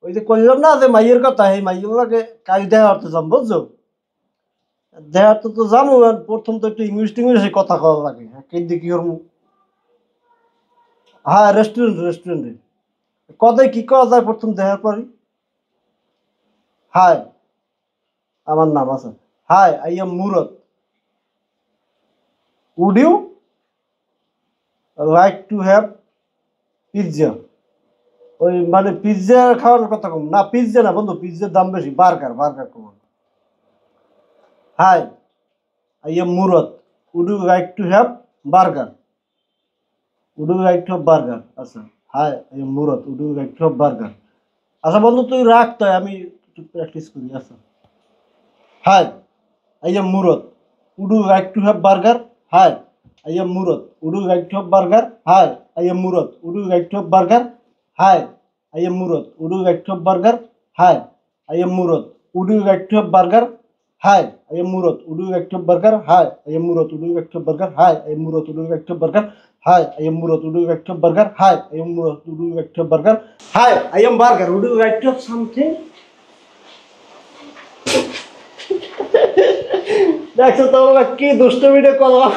ওই যে কইলাম না যে মাইয়ের কথা, এই মাইগুলোকে কাজ দেওয়া হতে যাম, বুঝছো? দেওয়া তো যাবো, প্রথম তো একটু ইংলিশে কথা কওয়া লাগে। কিন্তু কি করবো? হ্যাঁ, রেস্টুরেন্টে কথায় কি কওয়া যায় প্রথম দেখার পরই? হাই, আমার নাম আছে। Hi, I am Murat. Would you like to have pizza? ওই মানে পিৎজা খাওয়ার কথা কম না, পিৎজা না বন্ধু, পিৎজার দাম বেশি। বার্গার কম। Hi, I am Murat. Would you like to have burger? Would you like to have burger? আচ্ছা। Hi, I am Murat. Would you like to have burger? আচ্ছা বন্ধু, তুই রাখ, তাই আমি একটু প্র্যাকটিস করি। আচ্ছা। Hi, I am Murat. Would you like to have burger? Hi, I am Murat. Would you like to have burger? Hi, I am Murat. Would you like to have burger? Hi, I am Murat. Would you like to have burger? Hi, I am Murat. Would you like to have burger? Hi, I am Murat. Would you like to have burger? Hi, I am Murat. Would you like to have burger? Hi, I am Murat. Would you like to have burger? Hi, I am Murat. Would you like to have burger? Hi, I am Murat. Would you like to have burger? Hi, I am burger. Would you like to have something? দেখছো তো কি দুষ্টমিটা করলাম।